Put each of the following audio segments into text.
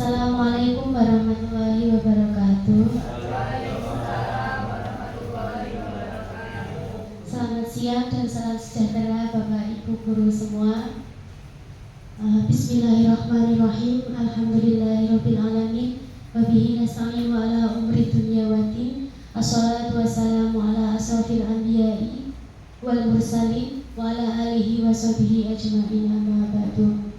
Assalamualaikum warahmatullahi wabarakatuh. Selamat siang dan salam sejahtera Bapak Ibu guru semua. Bismillahirrahmanirrahim. Alhamdulillahirabbil alamin. Wa bihi nasta'inu ala umri dunya waddin. Assalatu wassalamu ala asrofil anbiya'i wal mursalin wa ala alihi wa sahbihi ajma'in, amma ba'du.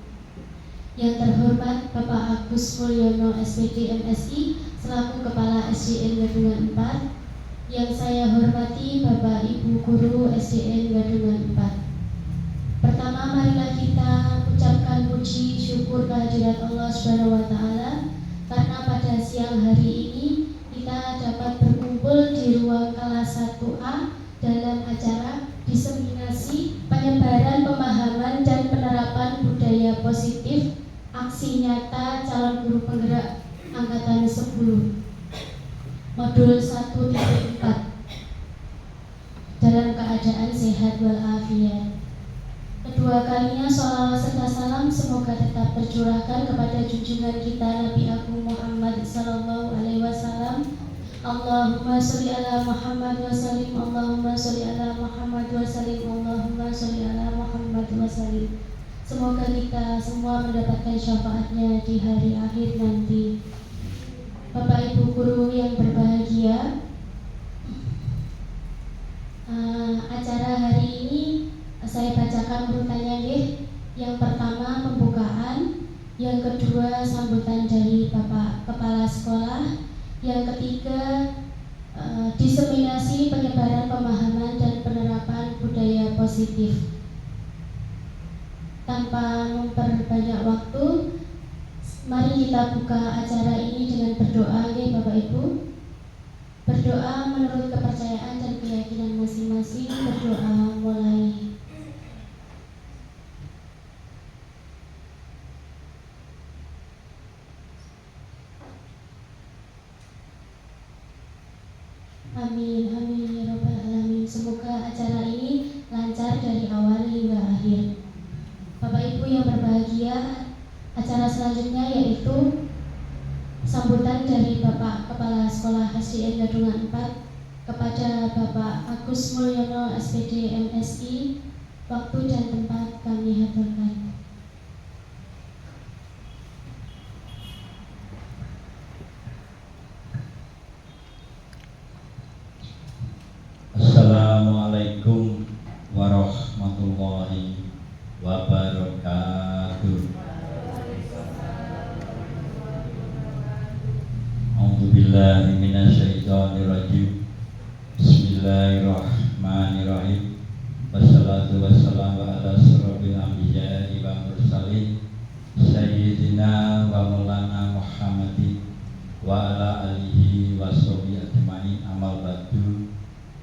Yang terhormat Bapak Agus Mulyono SPD MSI selaku Kepala SDN Gadungan 4. Yang saya hormati Bapak Ibu Guru SDN Gadungan 4. Pertama, marilah kita ucapkan puji syukur kehadirat Allah Subhanahu wa taala karena pada siang hari ini kita dapat berkumpul di ruang kelas 1A dalam acara diseminasi penyebaran pemahaman dan penerapan budaya positif aksi nyata calon guru penggerak angkatan 10 modul 1.4 dalam keadaan sehat walafiat. Kedua kalinya sholawat serta salam semoga tetap tercurahkan kepada junjungan kita Nabi Agung Muhammad sallallahu alaihi wasallam. Allahumma sholli ala Muhammad wa sallim. Allahumma sholli ala Muhammad wa sallim. Allahumma sholli ala Muhammad wa sallim. Semoga kita semua mendapatkan syafaatnya di hari akhir nanti. Bapak Ibu guru yang berbahagia, acara hari ini saya bacakan urutannya nggih. Yang pertama pembukaan, yang kedua sambutan dari Bapak Kepala Sekolah, yang ketiga diseminasi penyebaran pemahaman dan penerapan budaya positif. Tanpa memperbanyak waktu, mari kita buka acara ini dengan berdoa ya Bapak Ibu. Berdoa menurut kepercayaan dan keyakinan masing-masing. Berdoa mulai. Amin, amin ya rabbal alamin. Semoga acara ini lancar dari awal hingga akhir. Bapak Ibu yang berbahagia, acara selanjutnya yaitu sambutan dari Bapak Kepala Sekolah SDN Gadungan 4 kepada Bapak Agus Mulyono SPD MSI. Waktu dan tempat kami haturkan. Assalamualaikum warahmatullahi wabarakatuh. A'udzubillahi minasyaitonirrajim. Bismillahirrahmanirrahim. Wassalatu wassalamu ala asrofil anbiya'i wa mursalin sayyidina wa maulana Muhammadin wa ala alihi wa sahbihi ajmain, amal ba'du.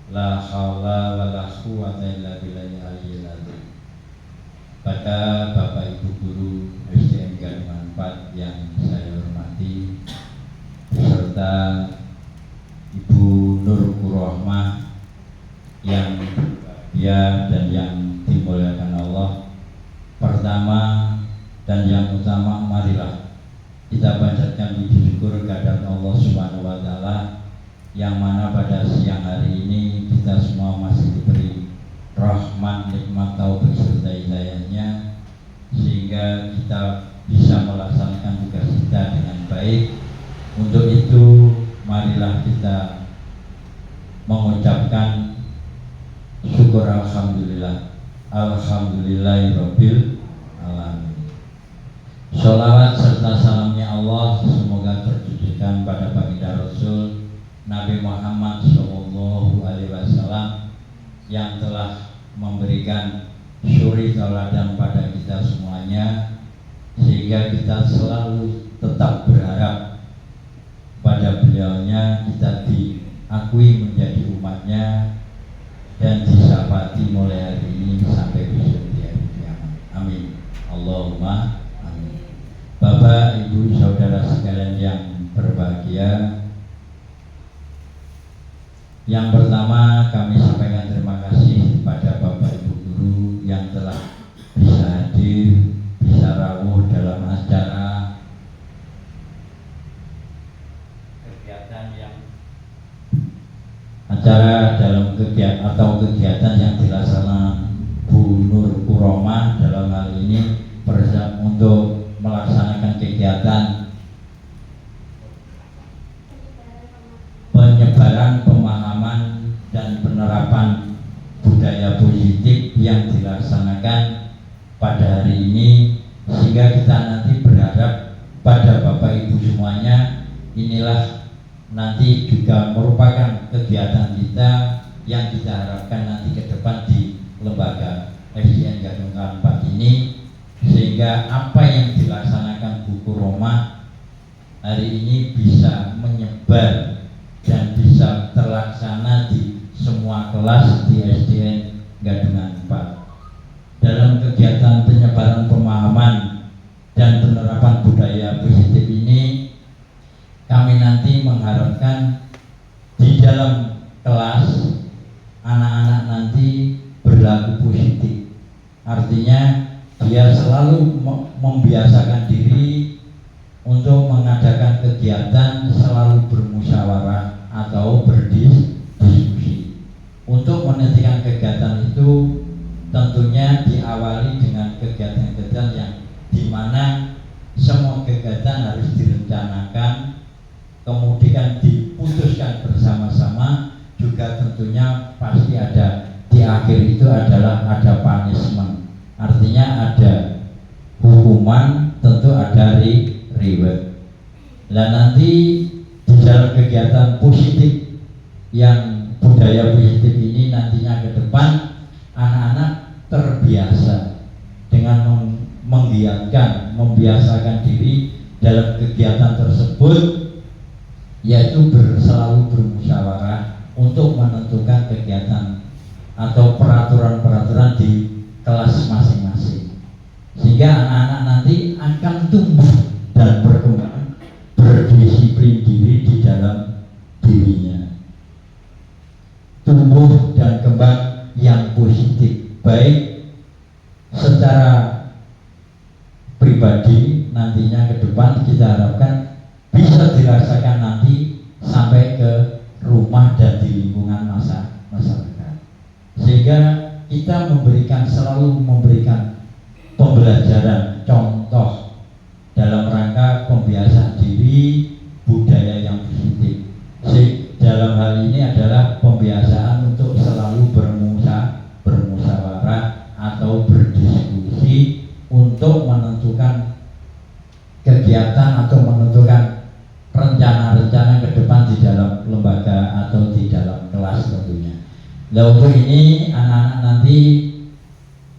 La haula wa la quwwata illa billahi aliyyil azim. Pada Bapak Ibu guru SDN Gadungan 4 yang saya hormati, beserta Ibu Nur Kurohmah yang berbahagia dan yang dimuliakan Allah. Pertama dan yang utama, marilah kita panjatkan puji syukur kehadirat Allah Subhanahu wa taala, yang mana pada siang hari ini kita semua masih diberi rahmat, nikmat, taufik serta hidayahnya, sehingga kita bisa melaksanakan tugas kita dengan baik. Untuk itu marilah kita mengucapkan syukur alhamdulillah, alhamdulillahirabbil alamin. Sholawat serta salamnya Allah semoga tertujukan pada baginda Rasul Nabi Muhammad Sallallahu Alaihi Wasallam yang telah memberikan suri tauladan pada kita semuanya, sehingga kita selalu tetap berharap pada beliaunya kita diakui menjadi umatnya dan disyafaati mulai hari ini sampai besok di hari kiamat. Amin. Allahumma amin. Bapak, Ibu, saudara sekalian yang berbahagia, yang pertama kami sampaikan terima kasih kepada Bapak Ibu guru yang telah bisa hadir, bisa rawuh dalam acara atau kegiatan yang dilaksanakan Bu Nur Kuroma dalam hal ini untuk melaksanakan kegiatan penyebaran pemahaman dan penerapan budaya positif yang dilaksanakan pada hari ini, sehingga kita nanti berharap pada Bapak Ibu semuanya inilah nanti juga merupakan kegiatan kita yang kita harapkan nanti ke depan di lembaga FDN Gadung K4 ini, sehingga apa yang dilaksanakan Bu Kuroma hari ini bisa menyebar dan bisa terlaksana di semua kelas di SDN Gadungan 4. Dalam kegiatan penyebaran pemahaman dan penerapan budaya positif ini, kami nanti mengharapkan di dalam kelas anak-anak nanti berlaku positif. Artinya dia selalu membiasakan diri untuk mengadakan kegiatan selalu bermusyawarah atau berdiskusi. Untuk menentukan kegiatan itu tentunya diawali dengan kegiatan-kegiatan yang dimana semua kegiatan harus direncanakan, kemudian diputuskan bersama-sama, juga tentunya pasti ada di akhir itu adalah ada punishment, artinya ada hukuman, tentu ada reward. Dan nanti di dalam kegiatan positif yang budaya positif ini nantinya ke depan anak-anak terbiasa dengan menggiatkan, membiasakan diri dalam kegiatan tersebut, yaitu selalu bermusyawarah untuk menentukan kegiatan atau peraturan-peraturan di kelas masing-masing, sehingga anak-anak nanti akan tumbuh dan berkembang, berdisiplin diri di dalam dirinya, tumbuh dan kembang yang positif, baik secara pribadi nantinya ke depan kita harapkan bisa dirasakan nanti sampai ke rumah dan di lingkungan masyarakat, sehingga kita selalu memberikan pembelajaran contoh dalam rangka pembiasaan diri budaya yang positif. Dalam hal ini adalah pembiasaan untuk selalu bermusyawarah atau berdiskusi untuk menentukan kegiatan atau menentukan rencana-rencana ke depan di dalam lembaga atau di dalam kelas tentunya. Nah, untuk ini anak-anak nanti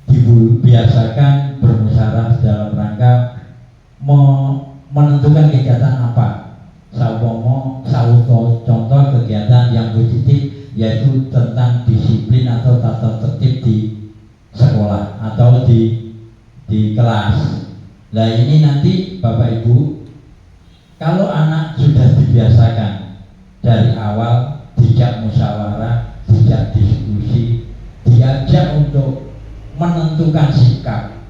dibiasakan bermusyawarah dalam rangka menentukan kegiatan apa. Contoh kegiatan yang positif yaitu tentang disiplin atau tata tertib di sekolah atau di kelas. Nah, ini nanti Bapak Ibu, kalau anak sudah dibiasakan dari awal dijak musyawarah, dijak diskusi, diajak untuk menentukan sikap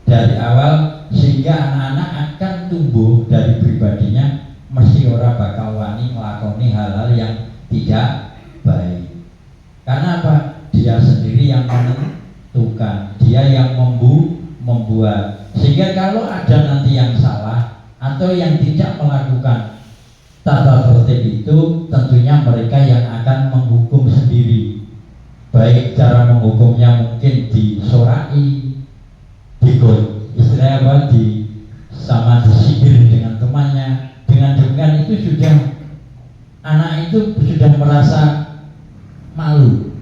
dari awal, sehingga anak-anak akan tumbuh dari pribadinya mesti ora bakal wani nglakoni hal-hal yang tidak baik. Karena apa? Dia sendiri yang menentukan, dia yang membuat. Sehingga kalau ada nanti yang salah atau yang tidak melakukan tata tertib itu, tentunya mereka yang akan menghukum sendiri. Baik cara menghukumnya mungkin disorai, istilahnya apa, sama disihir dengan temannya. Dengan demikian itu sudah anak itu sudah merasa malu.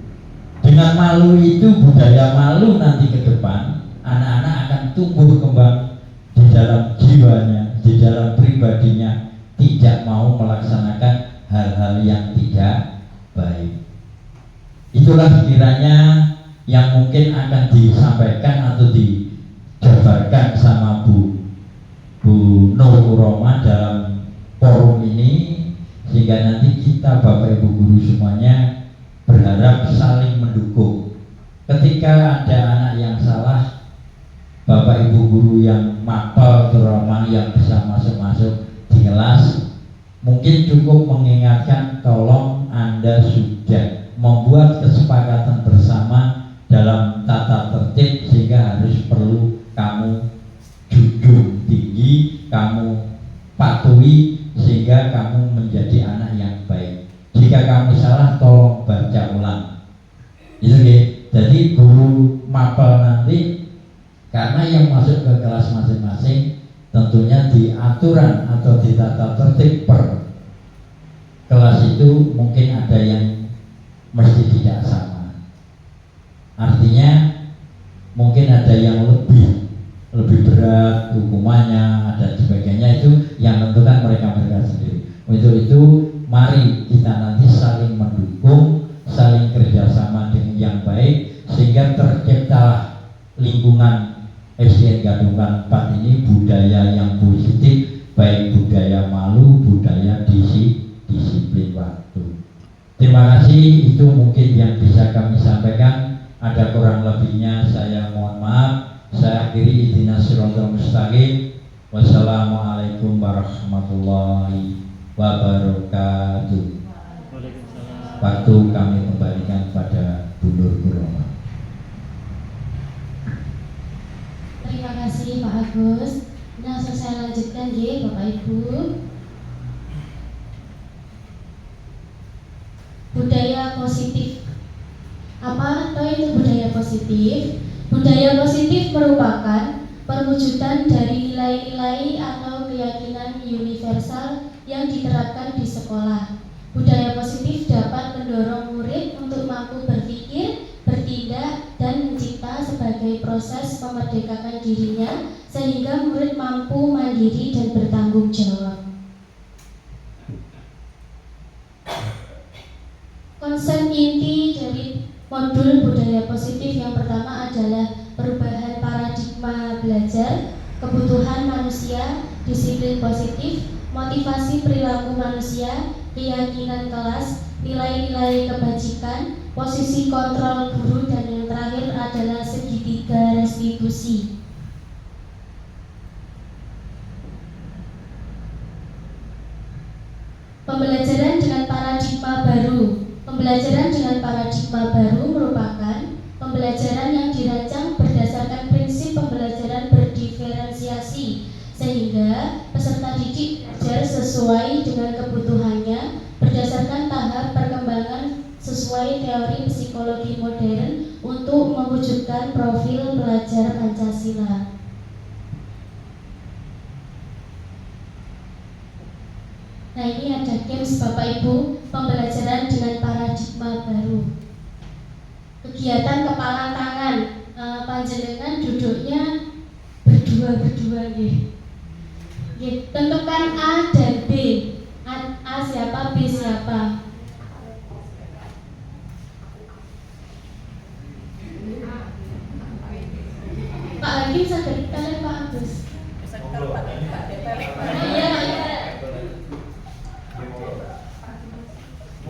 Dengan malu itu, budaya malu nanti ke depan anak-anak akan tumbuh kembang di dalam jiwanya, di dalam pribadinya, tidak mau melaksanakan hal-hal yang tidak baik. Itulah kiranya yang mungkin akan disampaikan atau dijabarkan sama Bu Nur Kuroma dalam forum ini, sehingga nanti kita Bapak Ibu guru semuanya berharap saling mendukung. Ketika ada anak yang salah, Bapak Ibu guru yang mapel terutama yang bisa masuk di kelas, mungkin cukup mengingatkan, tolong Anda sudah membuat kesepakatan bersama dalam tata tertib, sehingga harus perlu kamu junjung tinggi, kamu patuhi, sehingga kamu menjadi anak yang baik. Jika kamu salah, tolong baca ulang. Itu ya. Jadi guru mapel nanti, karena yang masuk ke kelas masing-masing tentunya di aturan atau di tata tertib per kelas itu mungkin ada yang mesti tidak sama. Artinya mungkin ada yang lebih berat hukumannya, ada sebagainya, itu yang tentukan mereka sendiri. Untuk itu mari kita nanti saling mendukung, saling kerjasama dengan yang baik, sehingga tercipta lingkungan SDN Gadungan 4 ini budaya yang positif, baik budaya malu, budaya disiplin waktu. Terima kasih, itu mungkin yang bisa kami sampaikan. Ada kurang lebihnya saya mohon maaf. Saya akhiri, ihdinas siratal mustaqim. Wassalamualaikum warahmatullahi wabarakatuh. Waktu kami kembalikan pada Bu Nur Kuroma. Terima kasih Pak Agus. Nah, saya lanjutkan ya Bapak Ibu. Budaya positif. Apa itu budaya positif? Budaya positif merupakan perwujudan dari nilai-nilai atau keyakinan universal yang diterapkan di sekolah. Budaya positif dapat mendorong murid untuk mampu berpikir, bertindak, dan mencipta sebagai proses memerdekakan dirinya, sehingga murid mampu mandiri dan bertanggung jawab. Konsep inti dari modul budaya positif yang pertama adalah perubahan paradigma belajar, kebutuhan manusia, disiplin positif, motivasi perilaku manusia, keyakinan kelas, nilai-nilai kebajikan, posisi kontrol guru, dan yang terakhir adalah segitiga restitusi. Pembelajaran dengan paradigma baru. Pembelajaran dengan paradigma baru merupakan pembelajaran yang dirancang berdasarkan prinsip pembelajaran berdiferensiasi, sehingga peserta didik belajar sesuai dengan kebutuhannya berdasarkan tahap perkembangan sesuai teori psikologi modern untuk mewujudkan profil pelajar Pancasila. Nah, ini ada games Bapak Ibu, pembelajaran dengan paradigma baru. Kegiatan kepala tangan, panjenengan duduknya berdua gitu. Tentukan A dan B. A siapa, B siapa. Pak Hakim sadar kalian Pak Agus. Iya.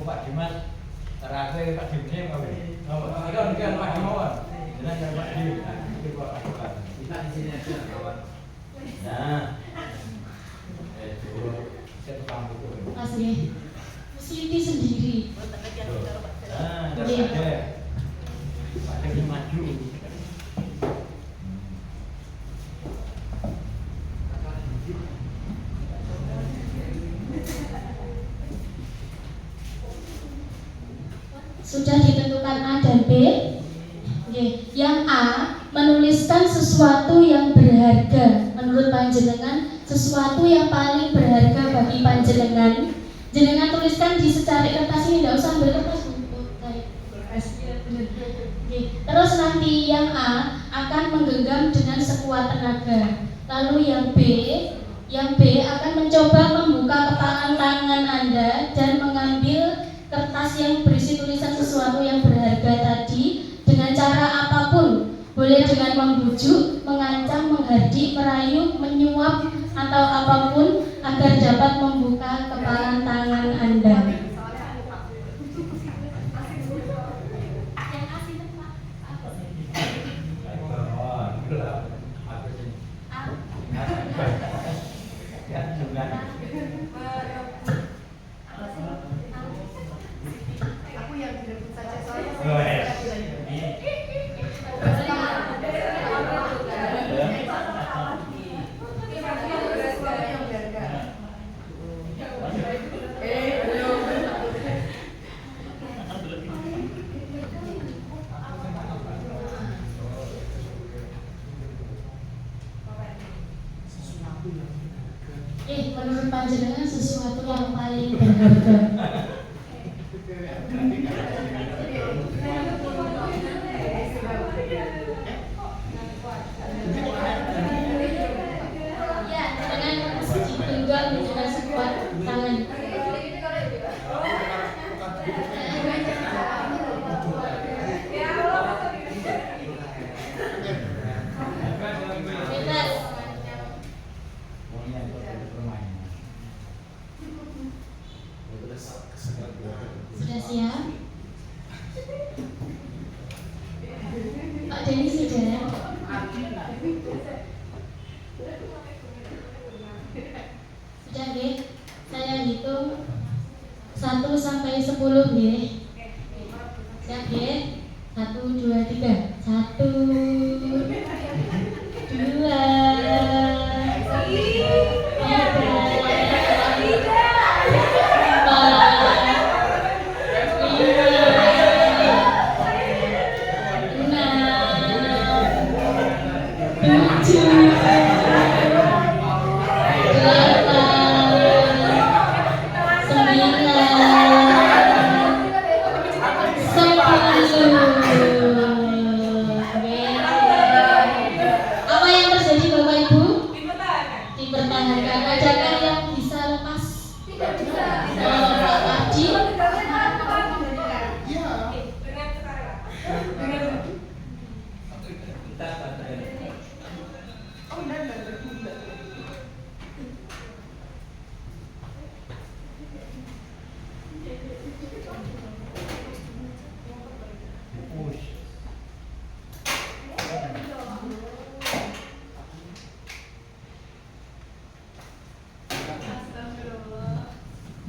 Pak Dimas, terakhir Pak Dimas mau ini. Kan Pak Dimas. Jangan Pak Dimas. Kita di sini aja kawan. Nah. Saya tukang itu. Masih Siti sendiri. Nah, ada. Pak Dimas maju. Sudah ditentukan A dan B. Yang A menuliskan sesuatu yang berharga menurut panjenengan, sesuatu yang paling berharga bagi panjenengan. Jenengan tuliskan di secari kertas ini, tidak usah ambil kertas. Terus nanti yang A akan menggenggam dengan sekuat tenaga. Lalu yang B akan mencoba membuka kepalan tangan Anda dan mengambil kertas yang berisi tulisan sesuatu yang berharga tadi dengan cara apapun. Boleh dengan membujuk, mengancam, menghardik, merayu, menyuap, atau apapun agar dapat membuka kepalan tangan Anda. Menurut panjenengan sesuatu yang paling berharga. Ya, dengan genggam dengan sekuat tangan. Sudah siap? Pak Denny sudah? Sudah nggih? Saya hitung 1 sampai 10 nggih. Siap nggih? 1, 2, 3. 1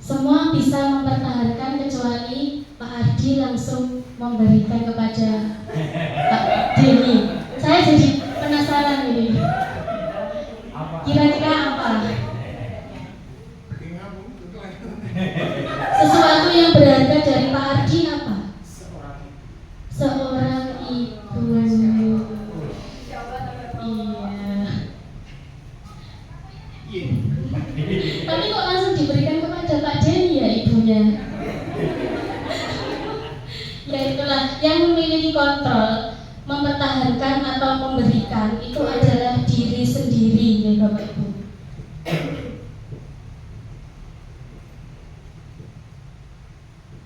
Semua bisa mempertahankan kecuali Pak Ardi langsung memberikan kepada Pak Denny. Saya jadi penasaran ini. Kira-kira apa? Sesuatu yang berharga dari Pak Ardi apa? Seorang ibu. Iya. Tapi kok langsung diberikan kepada Pak Denny ya ibunya? Ya itulah, yang memiliki kontrol, mempertahankan atau memberikan itu adalah diri sendiri ya Bapak Ibu.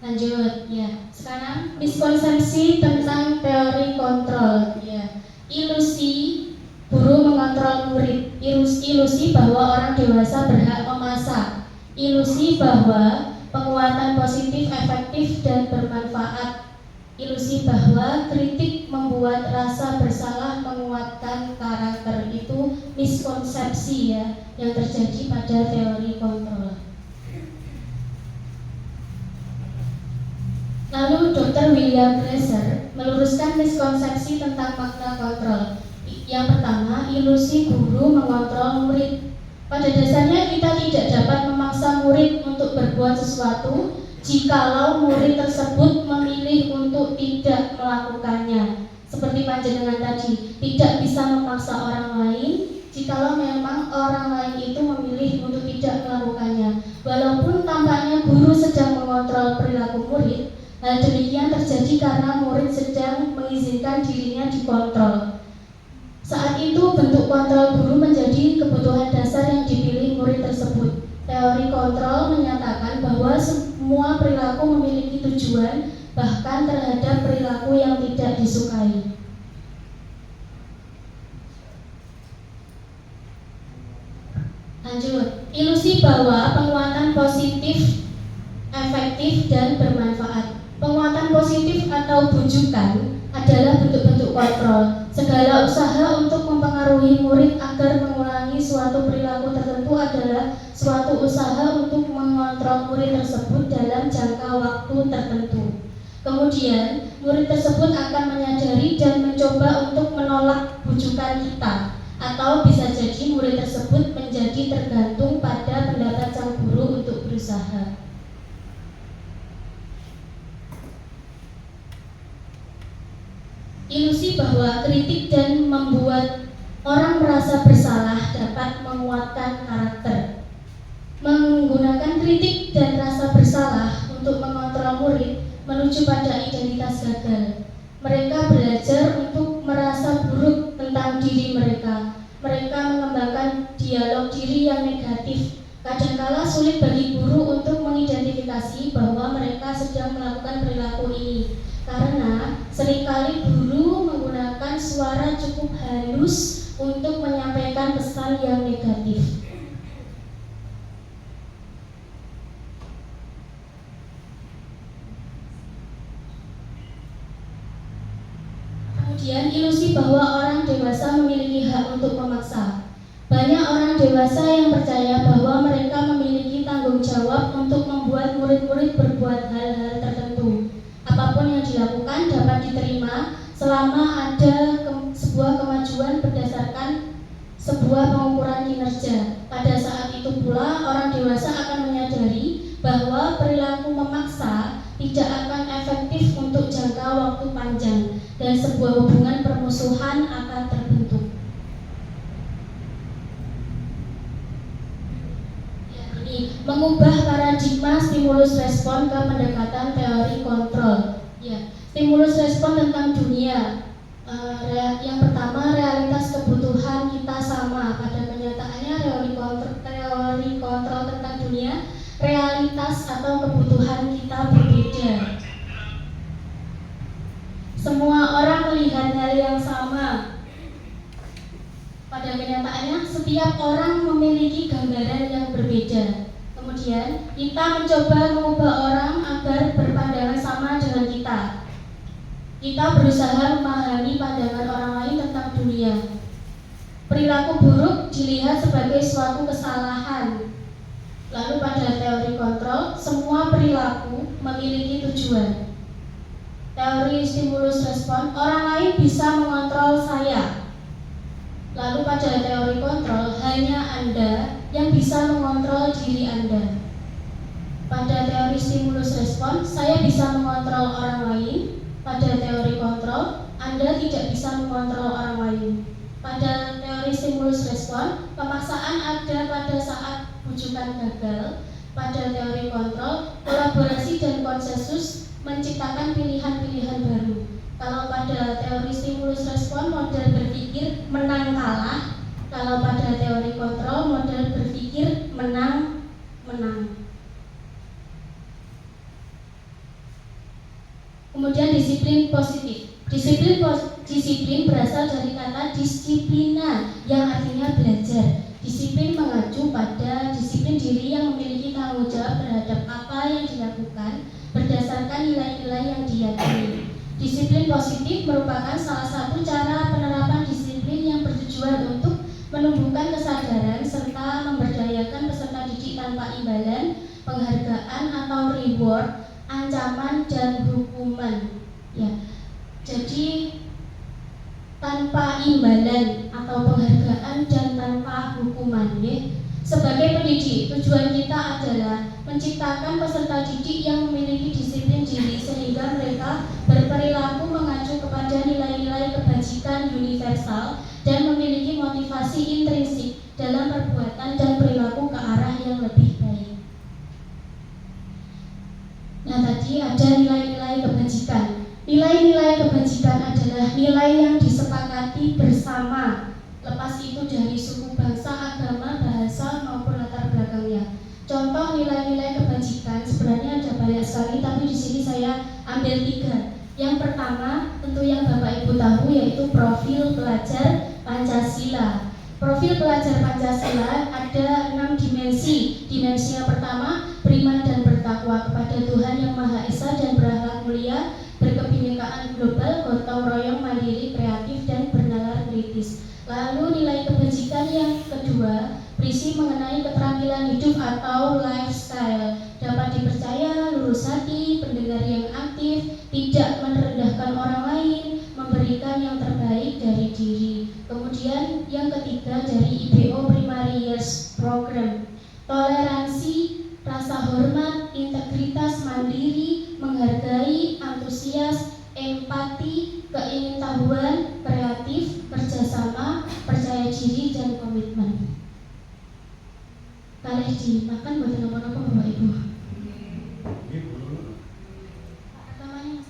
Lanjut ya. Sekarang miskonsepsi tentang teori kontrol ya. Ilusi guru mengontrol murid, ilusi bahwa orang dewasa berhak memasak, ilusi bahwa penguatan positif efektif dan bermanfaat, ilusi bahwa kritik membuat rasa bersalah menguatkan karakter. Itu miskonsepsi ya yang terjadi pada teori kontrol. Lalu Dr. William Glasser meluruskan miskonsepsi tentang makna kontrol. Yang pertama, ilusi guru mengontrol murid. Pada dasarnya kita tidak dapat memaksa murid untuk berbuat sesuatu jikalau murid tersebut memilih untuk tidak melakukannya. Seperti panjenengan tadi, tidak bisa memaksa orang lain jikalau memang orang lain itu memilih untuk tidak melakukannya. Walaupun tampaknya guru sedang mengontrol perilaku murid, hal demikian terjadi karena murid sedang mengizinkan dirinya dikontrol. Saat itu bentuk kontrol guru menjadi kebutuhan dasar yang dipilih murid tersebut. Teori kontrol menyatakan bahwa semua perilaku memiliki tujuan, bahkan terhadap perilaku yang tidak disukai. Lanjut, ilusi bahwa penguatan positif, efektif, dan bermanfaat. Penguatan positif atau bujukan adalah bentuk-bentuk kontrol. Segala usaha untuk mempengaruhi murid agar mengulangi suatu perilaku tertentu adalah suatu usaha untuk mengontrol murid tersebut dalam jangka waktu tertentu. Kemudian, murid tersebut akan menyadari dan mencoba untuk menolak bujukan kita, atau bisa jadi murid tersebut menjadi tergantung pada pendapat sang guru untuk berusaha. Ilusi bahwa kritik dan membuat orang merasa bersalah dapat menguatkan karakter. Menggunakan kritik dan rasa bersalah untuk mengontrol murid menuju pada identitas gagal. Mereka belajar untuk merasa buruk tentang diri mereka. Mereka mengembangkan dialog diri yang negatif. Kadangkala sulit bagi guru untuk mengidentifikasi bahwa mereka sedang melakukan perilaku ini, karena seringkali guru menggunakan suara cukup halus untuk menyampaikan pesan yang negatif. Kemudian ilusi bahwa orang dewasa memiliki hak untuk memaksa. Banyak orang dewasa yang percaya bahwa mereka memiliki tanggung jawab untuk membuat murid-murid berbuat hal-hal tertentu. Apapun yang dilakukan dapat diterima selama ada sebuah kemajuan berdasarkan sebuah pengukuran kinerja. Pada saat itu pula orang dewasa akan menyadari bahwa perilaku memaksa tidak akan efektif untuk jangka waktu panjang dan sebuah hubungan permusuhan akan terbentuk. Ini mengubah paradigma stimulus respon ke pendekatan teori kontrol. Stimulus respon tentang dunia. Yang pertama, realitas kebutuhan kita sama. Pada kenyataannya teori kontrol tentang dunia, realitas atau kebutuhan kita berbeda. Semua orang melihat hal yang sama. Pada kenyataannya, setiap orang memiliki gambaran yang berbeda. Kemudian, kita mencoba mengubah orang agar berpandangan sama dengan kita. Kita berusaha memahami pandangan orang lain tentang dunia. Perilaku buruk dilihat sebagai suatu kesalahan. Lalu pada teori kontrol, semua perilaku memiliki tujuan. Teori stimulus respon, orang lain bisa mengontrol saya. Lalu pada teori kontrol, hanya Anda yang bisa mengontrol diri Anda. Pada teori stimulus respon, saya bisa mengontrol orang lain. Pada teori kontrol, Anda tidak bisa mengontrol orang lain. Pada teori stimulus respon, pemaksaan ada pada saat bujukan gagal. Pada teori kontrol, kolaborasi dan konsensus menciptakan pilihan-pilihan baru. Kalau pada teori stimulus respon, model berpikir menang kalah. Kalau pada teori kontrol, model berpikir menang menang. Kemudian disiplin positif. Disiplin berasal dari kata disiplina yang artinya belajar. Disiplin mengacu pada disiplin diri yang memiliki tanggung jawab terhadap apa yang dilakukan berdasarkan nilai-nilai yang diyakini. Disiplin positif merupakan salah satu cara penerapan disiplin yang bertujuan untuk menumbuhkan kesadaran serta memberdayakan peserta didik tanpa imbalan, penghargaan atau reward, ancaman dan hukuman. Jadi tanpa imbalan atau penghargaan dan tanpa hukuman. Sebagai pendidik, tujuan kita adalah menciptakan peserta didik yang memiliki disiplin diri sehingga mereka berperilaku mengacu kepada nilai-nilai kebajikan universal dan memiliki motivasi intrinsik dalam perbuatan dan perilaku ke arah yang lebih baik. Nah, tadi ada nilai-nilai kebajikan. Nilai-nilai kebajikan adalah nilai yang disepakati bersama, lepas itu dari suku, bangsa, agama, bahasa maupun latar belakangnya. Contoh nilai-nilai kebajikan sebenarnya ada banyak sekali, tapi di sini saya ambil 3. Yang pertama, tentu yang Bapak Ibu tahu, yaitu profil pelajar Pancasila. Profil pelajar Pancasila ada 6 dimensi. Dimensi yang pertama, beriman dan bertakwa kepada Tuhan Yang Maha Esa dan berakhlak mulia, berkebinekaan global, gotong royong, mandiri, kreatif, dan bernalar kritis. Lalu nilai kebajikan yang kedua berisi mengenai keterampilan hidup atau lifestyle, dapat dipercaya, lurus hati, pendengar yang aktif, tidak merendahkan orang lain, memberikan yang terbaik dari diri. Kemudian yang ketiga dari IBO Primary Years Program, toleransi, rasa hormat, integritas, mandiri, menghargai, antusias, empati, keingintahuan, kreatif, kerjasama, percaya diri, dan komitmen. kalih dimakan buat napa-napa Bapak Ibu. Rekamannya.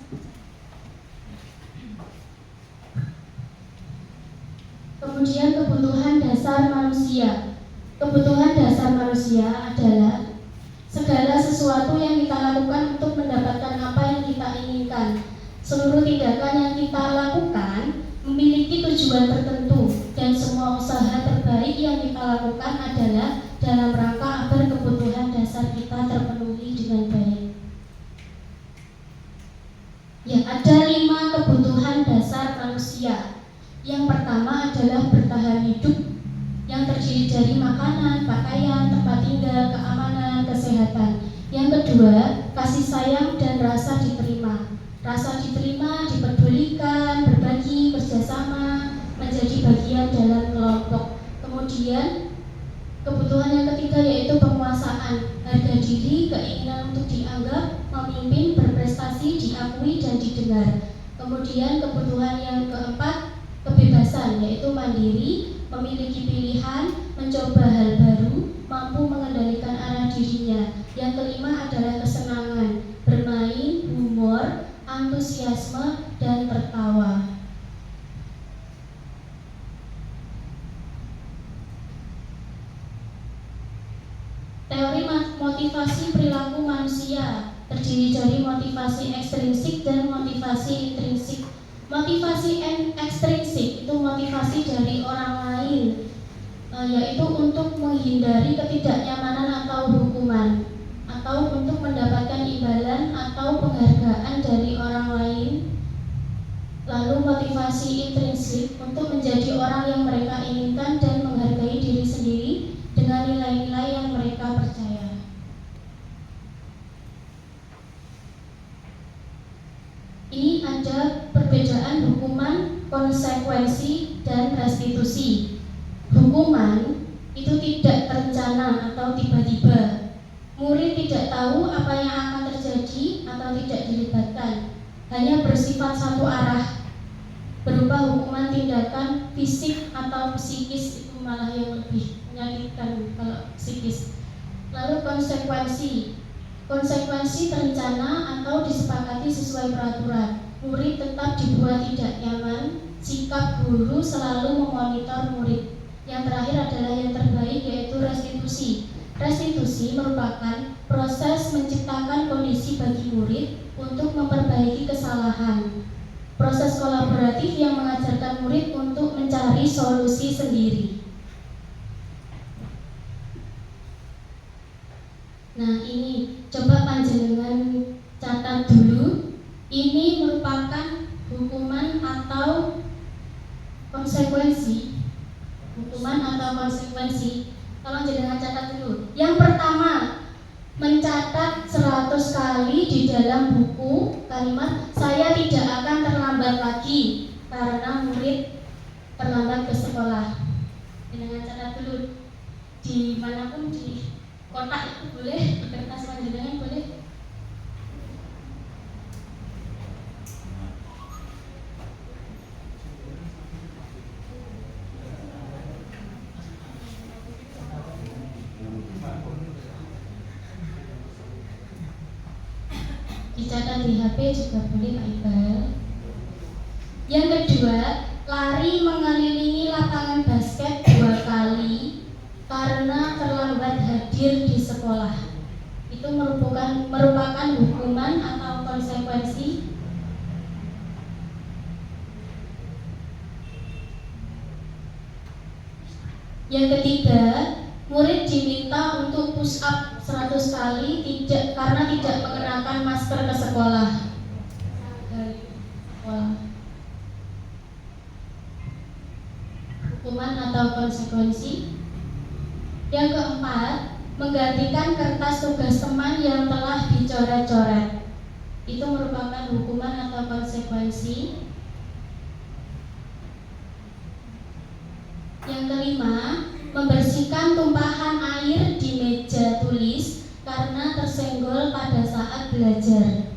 Kemudian kebutuhan dasar manusia. Kebutuhan dasar manusia adalah segala sesuatu yang kita lakukan untuk mendapatkan apa yang kita inginkan. Seluruh tindakan yang kita lakukan memiliki tujuan tertentu dan semua usaha terbaik yang kita lakukan adalah dalam rangka agar kebutuhan dasar kita terpenuhi dengan baik. Ya, ada 5 kebutuhan dasar manusia. Yang pertama adalah bertahan hidup, yang terdiri dari makanan, pakaian, tempat tinggal, keamanan, kesehatan. Yang kedua, kasih sayang dan rasa diterima. Rasa diterima, dipedulikan, berbagi, kerjasama, menjadi bagian dalam kelompok. Kemudian, kebutuhan yang ketiga yaitu penguasaan, harga diri, keinginan untuk dianggap, memimpin, berprestasi, diakui, dan didengar. Kemudian kebutuhan yang keempat, kebebasan, yaitu mandiri, memiliki pilihan, mencoba hal baru, mampu mengendalikan arah dirinya. Yang kelima adalah kesenangan, bermain, humor, antusiasme, dan tertawa. Teori motivasi perilaku manusia terdiri dari motivasi ekstrinsik dan motivasi intrinsik. Motivasi ekstrinsik itu motivasi dari orang lain, yaitu untuk menghindari ketidaknyamanan atau hukuman, atau untuk mendapatkan imbalan atau penghargaan dari orang lain. Lalu motivasi intrinsik untuk menjadi orang yang mereka inginkan dan menghargai diri sendiri dengan nilai-nilai yang mereka percaya. Ini ada perbedaan hukuman, konsekuensi, dan restitusi. Hukuman itu tidak terencana atau tiba-tiba. Murid tidak tahu apa yang akan terjadi atau tidak dilibatkan. Hanya bersifat satu arah, berupa hukuman tindakan fisik atau psikis, itu malah yang lebih menyakitkan kalau psikis. Lalu konsekuensi. Konsekuensi terencana atau disepakati sesuai peraturan. Murid tetap dibuat tidak nyaman, sikap guru selalu memonitor murid. Yang terakhir adalah yang terbaik, yaitu restitusi. Restitusi merupakan proses menciptakan kondisi bagi murid untuk memperbaiki kesalahan. Proses kolaboratif yang mengajarkan murid untuk mencari solusi sendiri. Nah, ini coba panjenengan catat dulu. Ini merupakan hukuman atau konsekuensi. Hukuman atau konsekuensi. Tolong jenengan catat dulu. Yang pertama, mencatat 100 kali di dalam buku kalimat "saya tidak akan terlambat lagi" karena murid terlambat ke sekolah. Jenengan catat dulu. Dimanapun, di kotak itu boleh, di kertas panjenengan boleh. Dicatat di HP juga boleh Pak Iqbal. Yang kedua, lari mengelilingi lapangan basket 2 kali karena terlambat hadir di sekolah. Itu merupakan hukuman atau konsekuensi. Yang ketiga, murid diminta untuk push up 100 kali karena tidak mengenakan masker ke sekolah. Hukuman atau konsekuensi. Yang keempat, menggantikan kertas tugas teman yang telah dicoret-coret. Itu merupakan hukuman atau konsekuensi. Yang kelima, membersihkan tumpahan air di meja tulis karena tersenggol pada saat belajar.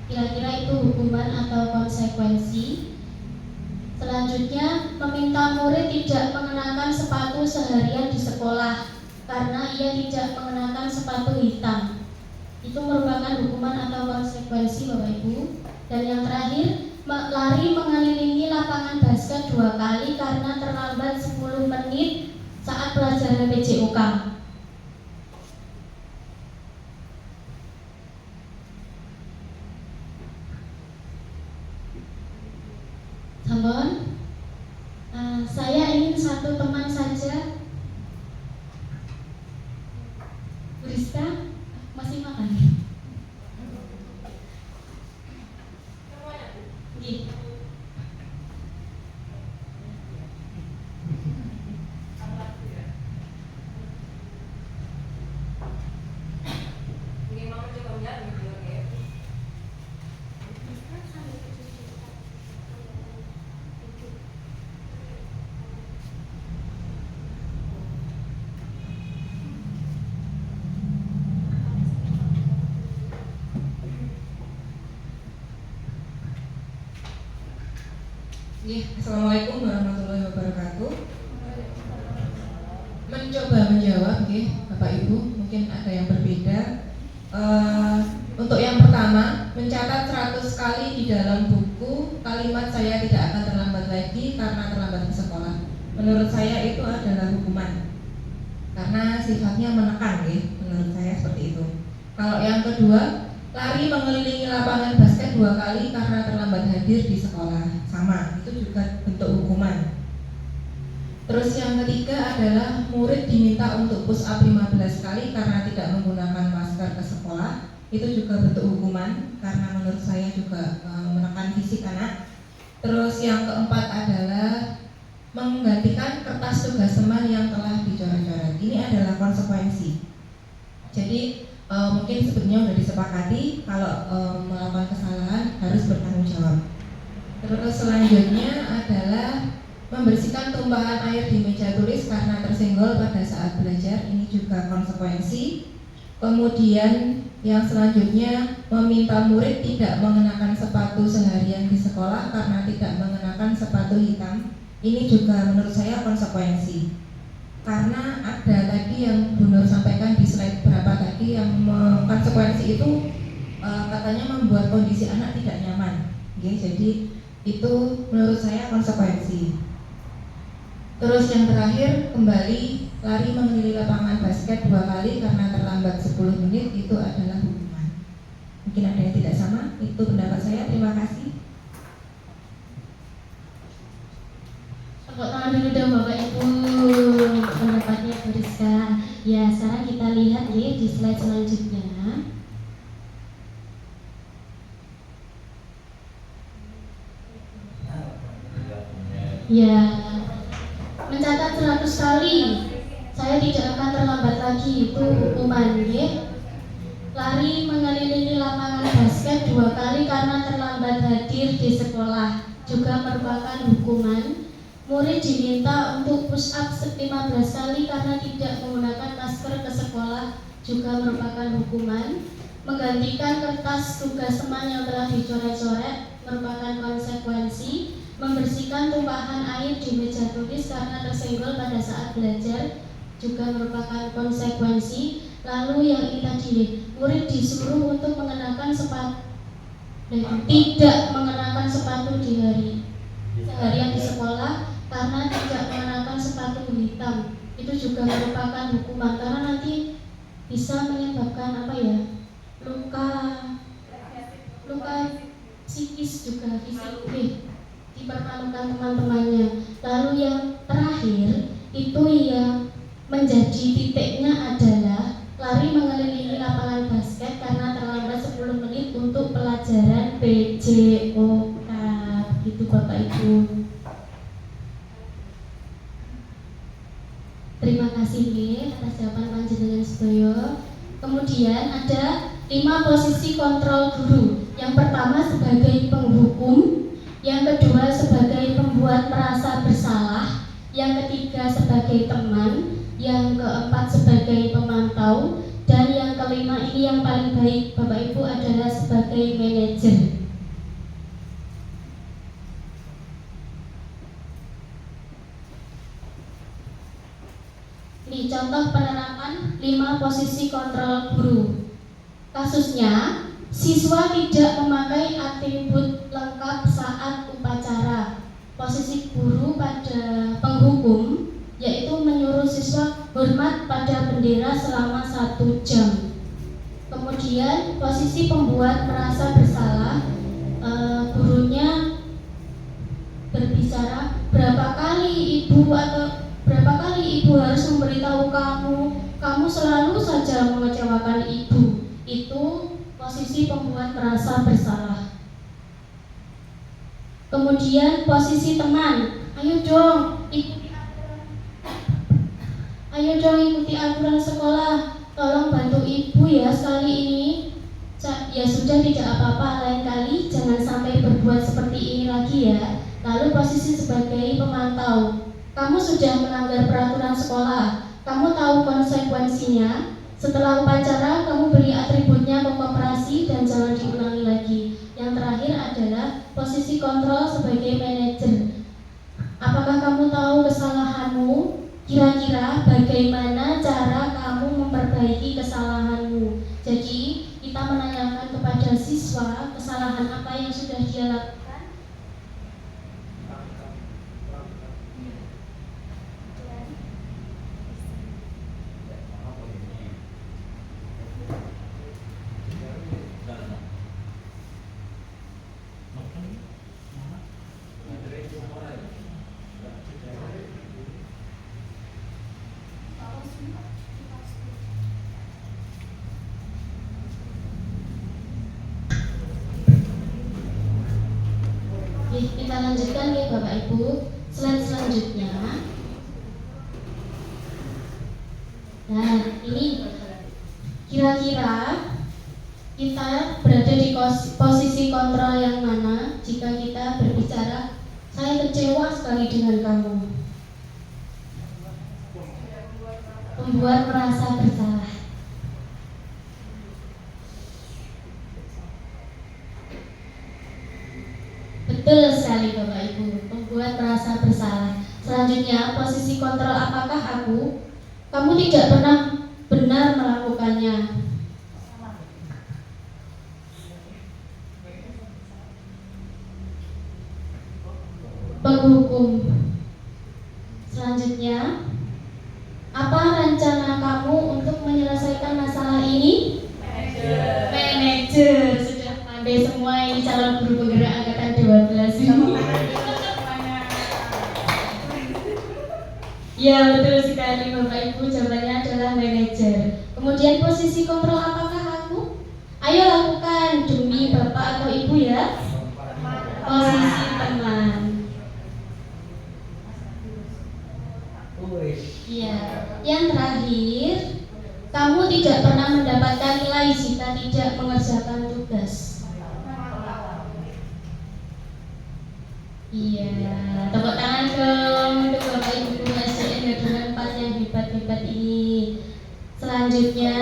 Kira-kira itu hukuman atau konsekuensi. Selanjutnya, meminta murid tidak mengenakan sepatu seharian di sekolah karena ia tidak mengenakan sepatu hitam. Itu merupakan hukuman atau konsekuensi Bapak Ibu. Dan yang terakhir, lari mengelilingi lapangan basket 2 kali karena terlambat 10 menit saat pelajaran PJOK. Sampun. Saya ingin satu teman saja. Bu Rizka masih makan? Nggih. Assalamualaikum warahmatullahi wabarakatuh. Mencoba menjawab, Bapak Ibu, mungkin ada yang berbeda. Untuk yang pertama, mencatat 100 kali di dalam buku kalimat "saya tidak akan terlambat lagi karena terlambat ke sekolah". Menurut saya itu adalah hukuman, karena sifatnya menekan, menurut saya seperti itu. Kalau yang kedua, lari mengelilingi lapangan basket 2 kali karena terlambat hadir di sekolah, sama, itu juga bentuk hukuman. Terus yang ketiga adalah murid diminta untuk push up 15 kali karena tidak menggunakan masker ke sekolah, itu juga bentuk hukuman karena menurut saya juga menekan fisik anak. Terus yang keempat adalah menggantikan kertas tugas teman yang telah dicoret-coret. Ini adalah konsekuensi. Jadi mungkin sebenarnya sudah disepakati kalau melakukan kesalahan harus bertanggung jawab. Terus selanjutnya adalah membersihkan tumpahan air di meja tulis karena tersenggol pada saat belajar. Ini juga konsekuensi. Kemudian yang selanjutnya meminta murid tidak mengenakan sepatu seharian di sekolah karena tidak mengenakan sepatu hitam. Ini juga menurut saya konsekuensi. Karena ada tadi yang Bu Nur sampaikan di slide berapa tadi yang konsekuensi itu katanya membuat kondisi anak tidak nyaman. Jadi itu menurut saya konsekuensi. Terus yang terakhir, kembali lari mengelilingi lapangan basket 2 kali karena terlambat 10 menit, itu adalah hukuman. Mungkin ada yang tidak sama, itu pendapat saya. Terima kasih. Tepuk tangan dulu dong Bapak Ibu, pendapatnya Bu Rizka. Ya, sekarang kita lihat di slide selanjutnya. Ya, mencatat 100 kali saya tidak akan terlambat lagi, itu hukuman. Lari mengelilingi lapangan basket 2 kali karena terlambat hadir di sekolah, juga merupakan hukuman. Murid diminta untuk push up 15 kali karena tidak menggunakan masker ke sekolah, juga merupakan hukuman. Menggantikan kertas tugas teman yang telah dicoret-coret merupakan konsekuensi. Membersihkan tumpahan air di meja tulis karena tersenggol pada saat belajar, juga merupakan konsekuensi. Lalu yang ini tadi, murid disuruh untuk mengenakan sepatu, tidak mengenakan sepatu di seharian di sekolah karena tidak mengenakan sepatu hitam. Itu juga merupakan hukuman karena nanti bisa menyebabkan luka psikis juga fisik, dipermalukan teman-temannya. Lalu yang terakhir itu yang menjadi titiknya adalah lari mengelilingi lapangan basket karena terlambat 10 menit untuk pelajaran PJOK. Gitu Bapak Ibu. Terima kasih atas jawaban panjenengan sedaya. Kemudian ada 5 posisi kontrol guru. Yang pertama sebagai penghukum, yang kedua sebagai pembuat merasa bersalah, yang ketiga sebagai teman, yang keempat sebagai pemantau, dan yang kelima ini yang paling baik Bapak Ibu adalah sebagai manajer. Ini contoh penerapan 5 posisi kontrol guru. Kasusnya, siswa tidak memakai atribut lengkap saat upacara. Posisi guru pada penghukum yaitu menyuruh siswa hormat pada bendera selama 1 jam. Kemudian posisi pembuat merasa bersalah, gurunya berbicara, berapa kali ibu harus memberitahu kamu selalu saja mengecewakan ibu. Itu posisi pembuat merasa bersalah. Kemudian posisi teman, ayo dong ikuti aturan sekolah, tolong bantu ibu ya sekali ini. Ya sudah, tidak apa-apa, lain kali jangan sampai berbuat seperti ini lagi ya. Lalu posisi sebagai pemantau, kamu sudah melanggar peraturan sekolah, kamu tahu konsekuensinya. Setelah upacara, kamu beri atributnya ke koperasi dan jangan diulangi lagi. Yang terakhir adalah posisi kontrol sebagai manajer. Apakah kamu tahu kesalahanmu? Kira-kira bagaimana cara kamu memperbaiki kesalahanmu? Jadi, kita menanyakan kepada siswa kesalahan apa yang sudah dia lakukan. Kita lanjutkan ya Bapak Ibu. Slide selanjutnya. Nah, ini kira-kira kita berada di posisi kontrol yang mana jika kita berbicara, saya kecewa sekali dengan kamu. Membuat merasa bersalah. Betul sekali Bapak Ibu, membuat merasa bersalah. Selanjutnya, posisi kontrol apakah aku? Kamu tidak pernah benar melakukannya. Penghukum. Selanjutnya, apa rencana kamu untuk menyelesaikan masalah ini? Manajer. Sudah pandai semua ini calon guru penggerak angkatan 12. Ya, betul sekali Bapak Ibu, jawabannya adalah manajer. Kemudian posisi kontrol apakah aku? Ayo lakukan demi Bapak atau Ibu ya. Posisi teman. Iya. Yang terakhir, kamu tidak pernah mendapatkan nilai jika tidak mengerjakan tugas. Iya, tepuk tangan dong untuk Bapak Ibu guru SDN dengan 4 yang hebat-hebat ini. Selanjutnya,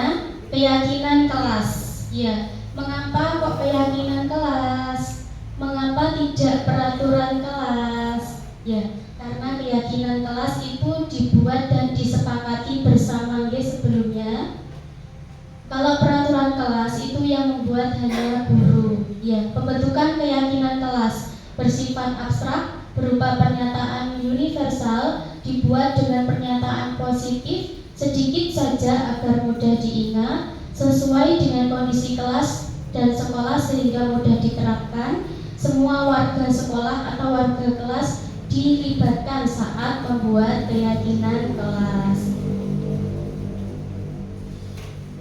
keyakinan kelas. Ya, mengapa kok keyakinan kelas? Mengapa tidak peraturan kelas? Ya, karena keyakinan kelas itu dibuat dan disepakati bersama sebelumnya. Kalau peraturan kelas itu yang membuat hanya guru. Ya, pembentukan keyakinan kelas bersifat abstrak berupa pernyataan universal dibuat dengan pernyataan positif sedikit saja agar mudah diingat, sesuai dengan kondisi kelas dan sekolah sehingga mudah diterapkan. Semua warga sekolah atau warga kelas dilibatkan saat membuat keyakinan kelas.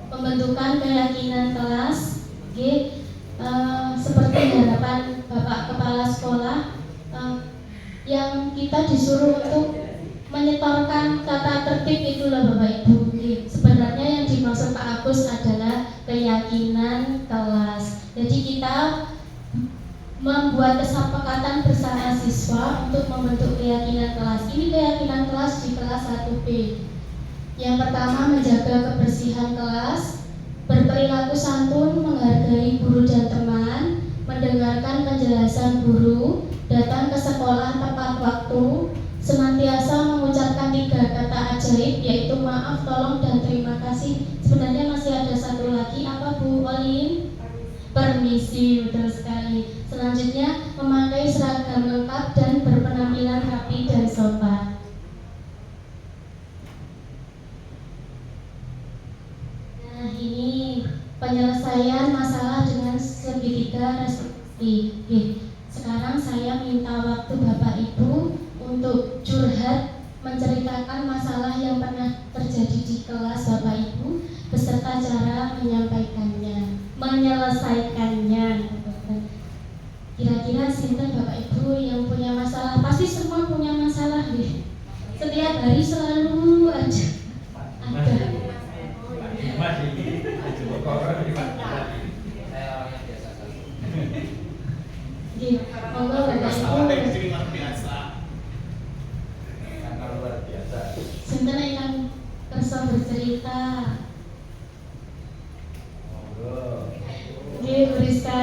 Pembentukan keyakinan kelas, seperti harapan Bapak Kepala Sekolah, yang kita disuruh untuk menyetorkan tata tertib itulah Bapak Ibu. Sebenarnya yang dimaksud Pak Agus adalah keyakinan kelas. Jadi kita membuat kesepakatan bersama siswa untuk membentuk keyakinan kelas. Ini keyakinan kelas di kelas 1B. Yang pertama, menjaga kebersihan kelas, berperilaku santun, menghargai guru dan teman, mendengarkan penjelasan guru, datang ke sekolah tepat waktu, senantiasa mengucapkan 3 kata ajaib yaitu maaf, tolong dan terima kasih. Sebenarnya masih ada satu lagi, apa Bu Olin? Permisi, betul sekali. Selanjutnya, memakai seragam lengkap dan berpenampilan rapi dan sopan. Nah, ini penyelesaian masalah dengan segitiga restriksi. Sekarang saya minta waktu Bapak Ibu untuk curhat, menceritakan masalah yang pernah terjadi di kelas Bapak Ibu beserta cara menyelesaikannya. Kira-kira sinten Bapak Ibu yang punya masalah? Pasti semua punya masalah deh. Setiap hari selalu aja ada. Monggo Bapak Ibu. Sinten yang kersa bercerita? Nggih, Bu Rizka.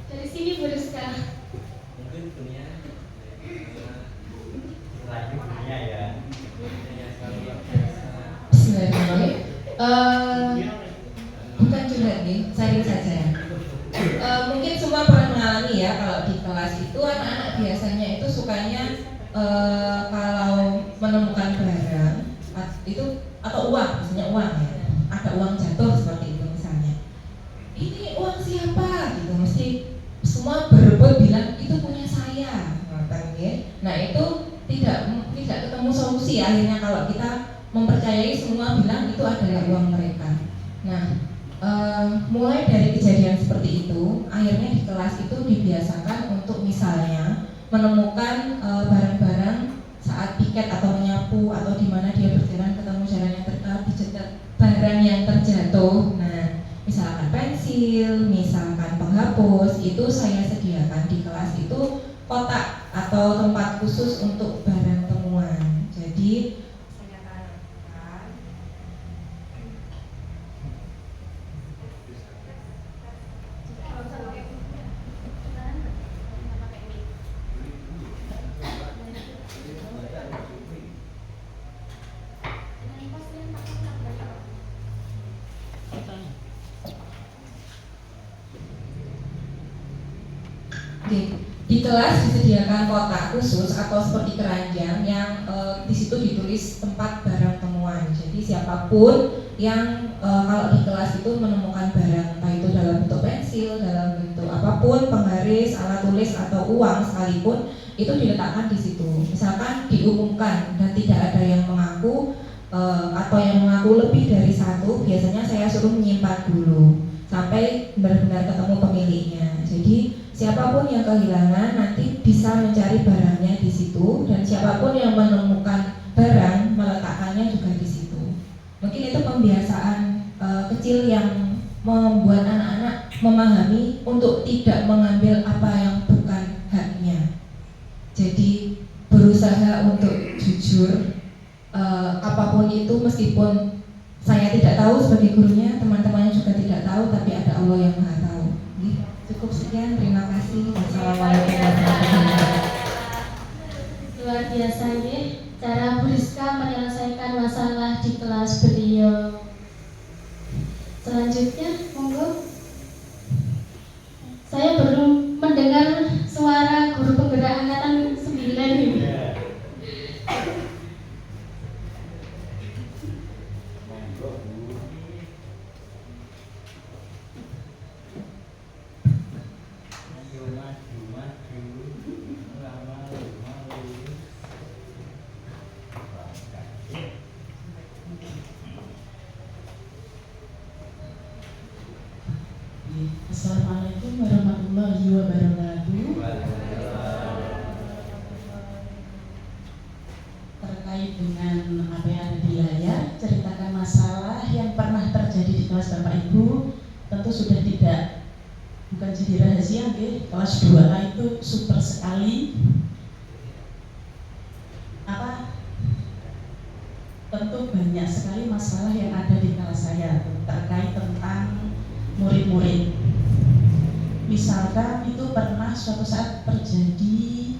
Dari sini Bu Rizka. Mungkin punya lagi punya ya. Bismillahirrahmanirrahim. Bukan curhat nih, sharing saja. Mungkin semua pernah mengalami ya, kalau di kelas itu anak-anak biasanya itu sukanya kalau menemukan barang itu atau uang, misalnya uang ya, ada uang jatuh seperti itu misalnya. Ini uang siapa? Gitu, mesti semua berebut bilang itu punya saya, nah itu tidak ketemu solusi. Akhirnya kalau kita mempercayai semua bilang itu adalah uang mereka. Nah, mulai dari kejadian seperti itu, akhirnya di kelas itu dibiasakan untuk misalnya menemukan barang-barang saat piket atau menyapu atau di mana dia berjalan ketemu jalan yang dicegat barang yang terjatuh. Nah, misalkan pensil, misalkan penghapus, itu saya sediakan di kelas itu kotak atau tempat khusus untuk barang temuan. Jadi saya tanamkan di kelas disediakan kotak khusus atau seperti keranjang yang di situ ditulis tempat barang temuan. Jadi siapapun yang kalau di kelas itu menemukan barang, entah itu dalam bentuk pensil, dalam bentuk apapun, penggaris, alat tulis atau uang sekalipun, itu diletakkan di situ. Misalkan diumumkan dan tidak ada yang mengaku atau yang mengaku lebih dari satu, biasanya saya suruh menyimpan dulu sampai benar-benar ketemu pemiliknya. Jadi siapapun yang kehilangan nanti bisa mencari barangnya di situ, dan siapapun yang menemukan barang meletakkannya juga di situ. Mungkin itu pembiasaan kecil yang membuat anak-anak memahami untuk tidak mengambil apa yang bukan haknya. Jadi berusaha untuk jujur, apapun itu, meskipun saya tidak tahu sebagai gurunya, teman-temannya juga tidak tahu, tapi ada Allah yang Maha tahu. Cukup sekian, terima kasih. Wassalamualaikum warahmatullahi wabarakatuh. Luar biasa ya, cara Bu Rizka menyelesaikan masalah di kelas beliau. Selanjutnya, monggo. Saya belum mendengar suara guru penggerak angkatan 9 ini. Assalamualaikum warahmatullahi wabarakatuh. Terkait dengan apa yang ada di layar, ceritakan masalah yang pernah terjadi di kelas Bapak Ibu, tentu sudah bukan jadi rahasia, okay? Kelas 2A itu super sekali. Tentu banyak sekali masalah yang ada di kelas saya terkait tentang murid-murid. Misalkan itu pernah suatu saat terjadi,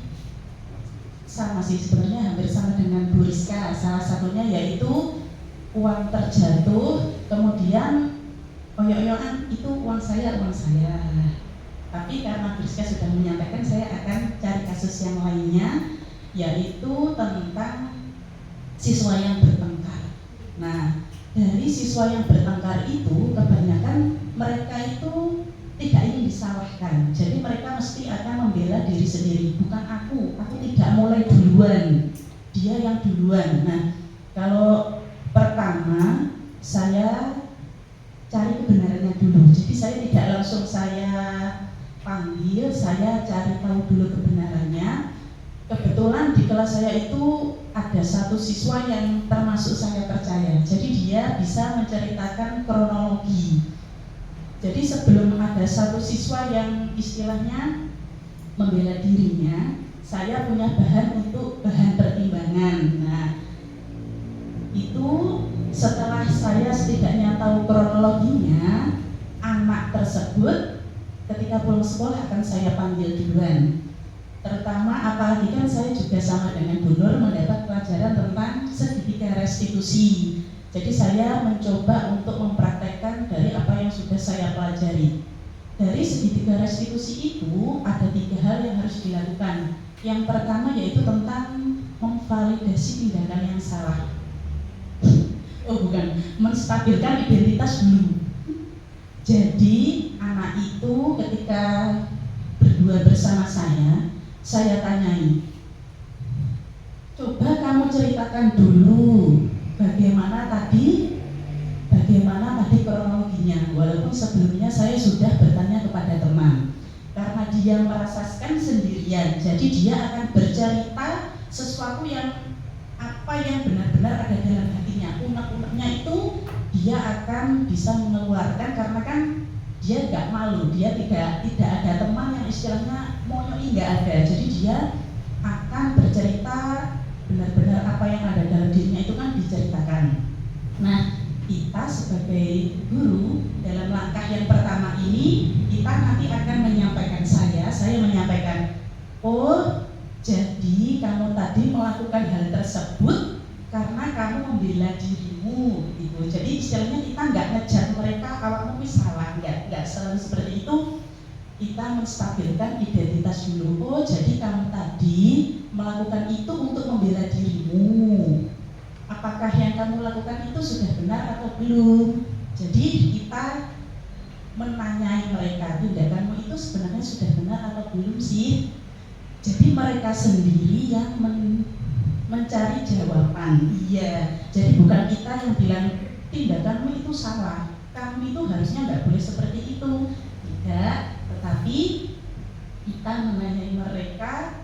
sama sih sebenarnya hampir sama dengan Bu Rizka. Salah satunya yaitu uang terjatuh, kemudian oyok-oyokan itu uang saya. Tapi karena Briska sudah menyampaikan, saya akan cari kasus yang lainnya, yaitu tentang siswa yang bertengkar. Nah, dari siswa yang bertengkar itu kebanyakan mereka itu tidak ingin disalahkan. Jadi mereka mesti akan membela diri sendiri. Bukan aku tidak mulai duluan, dia yang duluan. Nah, kalau pertama saya cari kebenarannya dulu. Jadi saya tidak langsung saya panggil, saya cari tahu dulu kebenarannya. Kebetulan di kelas saya itu ada satu siswa yang termasuk saya percaya. Jadi dia bisa menceritakan kronologi. Jadi sebelum ada satu siswa yang istilahnya membela dirinya, saya punya bahan untuk bahan pertimbangan. Nah, itu setelah saya setidaknya tahu kronologinya, anak tersebut ketika pulang sekolah akan saya panggil duluan. Terutama apalagi kan saya juga sama dengan Bu Nur mendapat pelajaran tentang segitiga restitusi. Jadi saya mencoba untuk mempraktekkan dari apa yang sudah saya pelajari. Dari segitiga restitusi itu ada 3 hal yang harus dilakukan. Yang pertama yaitu tentang memvalidasi tindakan yang salah. Menstabilkan identitas dulu. Jadi anak itu ketika berdua bersama saya tanyai, coba kamu ceritakan dulu bagaimana tadi kronologinya. Walaupun sebelumnya saya sudah bertanya kepada teman, karena dia merasakan sendirian, jadi dia akan bercerita sesuatu yang apa yang benar-benar ada dalam hatinya. Unek-uneknya itu dia akan bisa mengeluarkan, karena kan dia nggak malu, dia tidak ada teman yang istilahnya moyoi, nggak ada. Jadi dia akan bercerita benar-benar apa yang ada dalam dirinya itu kan diceritakan. Nah, kita sebagai guru dalam langkah yang pertama ini, kita nanti akan menyampaikan saya menyampaikan, oh jadi kamu tadi melakukan hal tersebut karena kamu membela dirimu gitu. Jadi istilahnya kita nggak ngejar mereka awakmu salah, nggak selalu seperti itu. Kita menstabilkan identitas dulu. Oh jadi kamu tadi melakukan itu untuk membela dirimu. Apakah yang kamu lakukan itu sudah benar atau belum? Jadi kita menanyai mereka, tindakanmu itu sebenarnya sudah benar atau belum sih? Jadi mereka sendiri yang mencari jawaban. Iya, jadi bukan kita yang bilang tindakanmu itu salah, kamu itu harusnya nggak boleh seperti itu. Tidak, tetapi kita menanyai mereka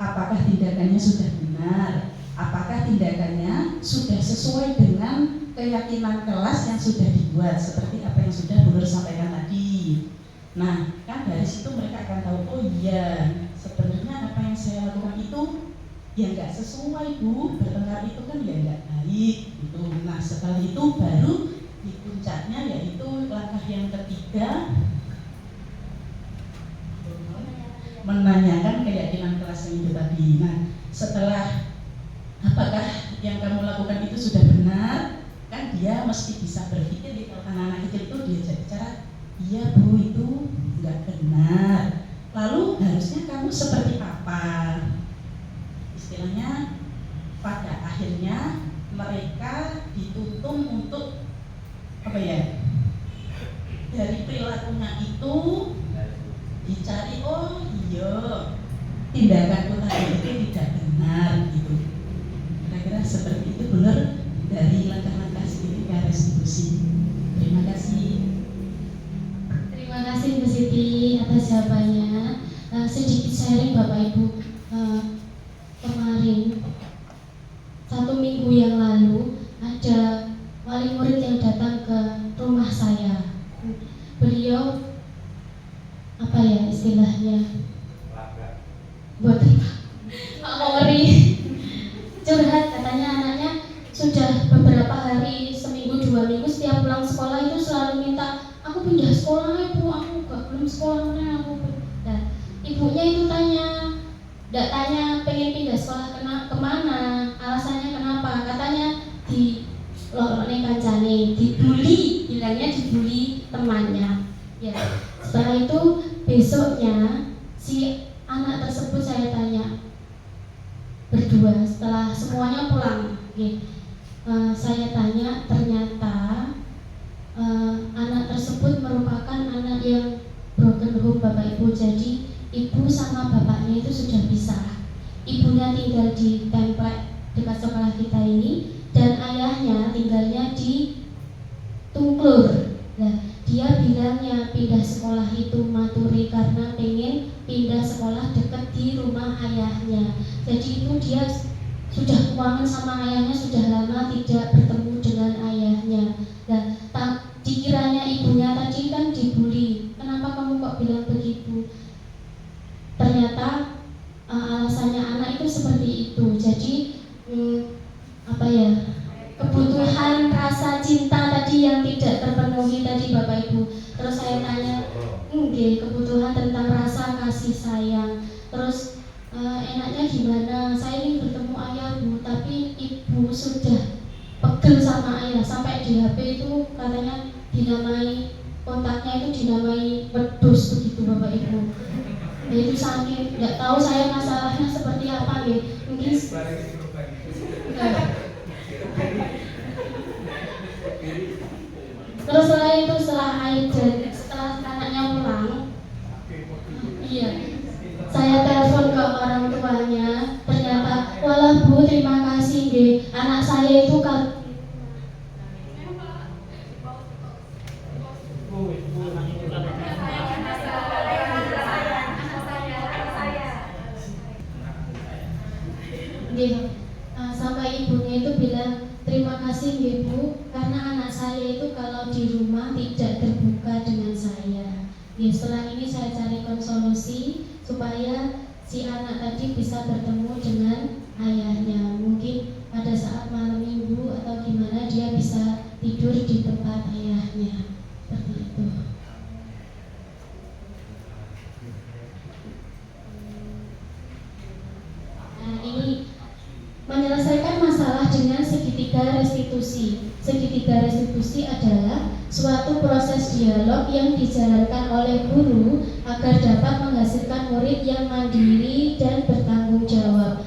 apakah tindakannya sudah benar, apakah tindakannya sudah sesuai dengan keyakinan kelas yang sudah dibuat, seperti apa yang sudah Bu Nur sampaikan tadi. Nah, kan dari situ mereka akan tahu, oh iya, sebenarnya apa yang saya lakukan itu ya nggak sesuai Bu, bertengkar itu kan ya nggak baik gitu. Nah, setelah itu baru di puncaknya yaitu langkah yang ketiga, menanyakan keyakinan kelas yang itu tadi. Nah, setelah apakah yang kamu lakukan itu sudah benar, kan dia mesti bisa berpikir di anak-anak kecil itu dia jadi cara, iya Bu itu nggak benar. Lalu harusnya kamu seperti apa? Istilahnya pada akhirnya mereka dituntun untuk apa ya? Dari perilakunya itu dicari, oh iya tindakanku tadi itu tidak benar gitu. Kira-kira seperti itu Bu Nur dari langkah-langkah segitiga restitusi. Terima kasih. Terima kasih Bu Siti atas jawabannya. Sedikit sharing Bapak Ibu, kemarin 1 minggu yang lalu ada wali murid yang datang ke rumah saya. Beliau apa ya istilahnya, buat ngori, curhat, katanya anaknya sudah beberapa hari, seminggu 2 minggu setiap pulang sekolah itu selalu minta, aku pindah sekolah Bu, aku belum sekolah mana aku. Nah, ibunya itu nggak tanya pengen pindah sekolah kemana, alasannya kenapa, katanya di nih, dibully, bilangnya dibully temannya. Ya, setelah itu besoknya si anak tersebut saya tanya berdua setelah semuanya pulang. Saya tanya, ternyata anak tersebut merupakan anak yang broken home Bapak Ibu. Jadi ibu sama bapaknya itu sudah pisah. Ibunya tinggal di template dekat sekolah kita ini, dan ayahnya tinggalnya di Tungklur. Nah, dia bilangnya pindah sekolah itu Maturi karena pengen pindah sekolah dekat di rumah ayahnya. Jadi itu dia sudah kangen sama ayahnya, sudah lama tidak bertemu dengan ayahnya. Nah, dikiranya ibunya tadi kan dibully. Kenapa kamu kok bilang begitu? Ternyata alasannya anak itu seperti itu. Jadi kebutuhan rasa cinta tadi yang tidak terpenuhi tadi Bapak Ibu. Terus saya tanya, kebutuhan tentang rasa kasih sayang. Terus enaknya gimana? Saya ingin bertemu ayah Bu, tapi ibu sudah pegel sama ayah sampai di HP itu katanya dinamai, kontaknya itu dinamai wedus begitu Bapak Ibu. Itu saking nggak tahu saya masalahnya seperti apa ya. Mungkin terus setelah anaknya pulang, saya telepon ke orang tuanya. Ternyata, walah Bu, terima kasih deh, anak saya itu sampai ibunya itu bilang terima kasih Bu, karena anak saya itu kalau di rumah tidak terbuka dengan saya. Setelah ini saya carikan solusi supaya si anak tadi bisa bertemu dengan ayahnya. Mungkin pada saat malam minggu atau gimana dia bisa tidur di tempat ayahnya. Seperti itu. Nah, ini menyelesaikan masalah dengan segitiga restitusi. Segitiga restitusi adalah suatu proses dialog yang dijalankan oleh guru agar dapat menghasilkan murid yang mandiri dan bertanggung jawab.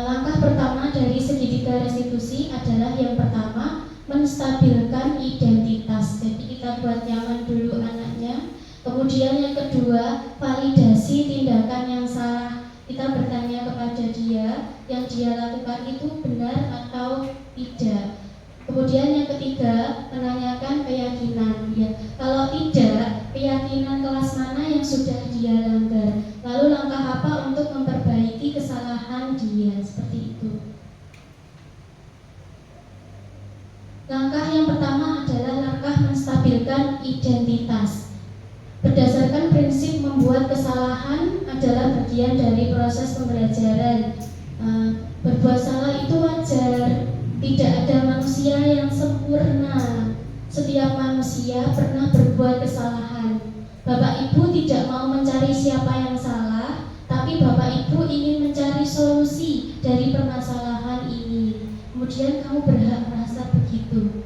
Langkah pertama dari segitiga restitusi adalah yang pertama, menstabilkan identitas. Jadi kita buat nyaman dulu anaknya. Kemudian yang kedua, validasi tindakan yang salah. Kita bertanya kepada dia, yang dia lakukan itu benar atau tidak. Kemudian yang ketiga, menanyakan keyakinan. Kalau tidak, keyakinan kelas mana yang sudah dia langgar. Lalu langkah apa untuk memperbaiki kesalahan dia. Seperti itu. Langkah yang pertama adalah langkah menstabilkan identitas. Berdasarkan prinsip membuat kesalahan adalah bagian dari proses pembelajaran. Berbuat salah itu wajar. Tidak ada manusia yang sempurna. Setiap manusia pernah berbuat kesalahan. Bapak Ibu tidak mau mencari siapa yang salah, tapi Bapak Ibu ingin mencari solusi dari permasalahan ini. Kemudian kamu berhak merasa begitu.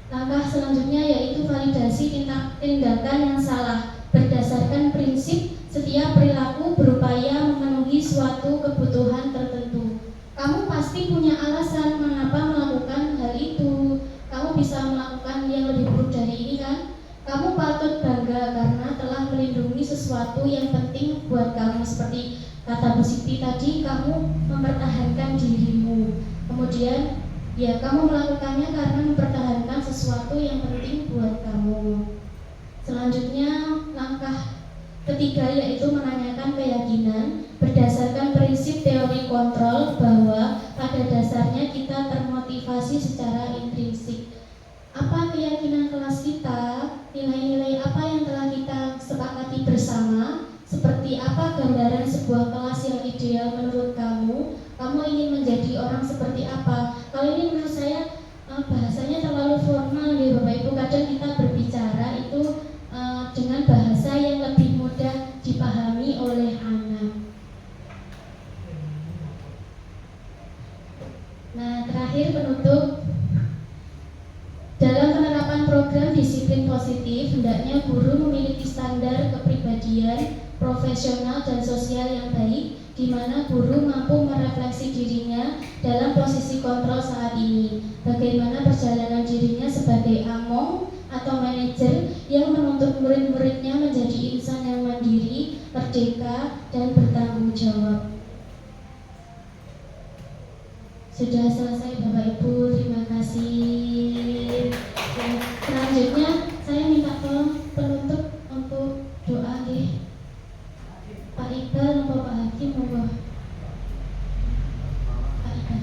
Langkah selanjutnya yaitu validasi tindakan yang salah. Berdasarkan prinsip setiap perilaku berupaya memenuhi suatu kebutuhan tertentu. Kamu pasti punya alasan mengapa melakukan hal itu. Kamu bisa melakukan yang lebih buruk dari ini kan? Kamu patut bangga karena telah melindungi sesuatu yang penting buat kamu. Seperti kata Bu Siti tadi, kamu mempertahankan dirimu. Kemudian kamu melakukannya karena mempertahankan sesuatu yang penting buat kamu. Selanjutnya langkah ketiga yaitu menanyakan keyakinan. Berdasarkan prinsip teori kontrol bahwa pada dasarnya kita termotivasi secara intrinsik. Apa keyakinan kelas kita? Nilai-nilai apa yang telah kita sepakati bersama? Seperti apa gambaran sebuah kelas yang ideal menurut kamu? Kamu ingin menjadi orang seperti apa? Kalau ini menurut saya bahasanya terlalu formal ya Bapak Ibu. Kadang kita berbicara itu dengan bahasa yang lebih mudah dipahami oleh anak. Nah, terakhir penutup, disiplin positif, hendaknya guru memiliki standar kepribadian, profesional dan sosial yang baik, di mana guru mampu merefleksi dirinya dalam posisi kontrol saat ini. Bagaimana perjalanan dirinya sebagai among atau manajer yang menuntut murid-muridnya menjadi insan yang mandiri, merdeka, dan bertanggung jawab. Sudah selesai Bapak Ibu, terima kasih. Dan selanjutnya saya minta tolong penutup untuk doa nih. Pak Iqbal atau Pak Hakim monggo. Pak Iqbal.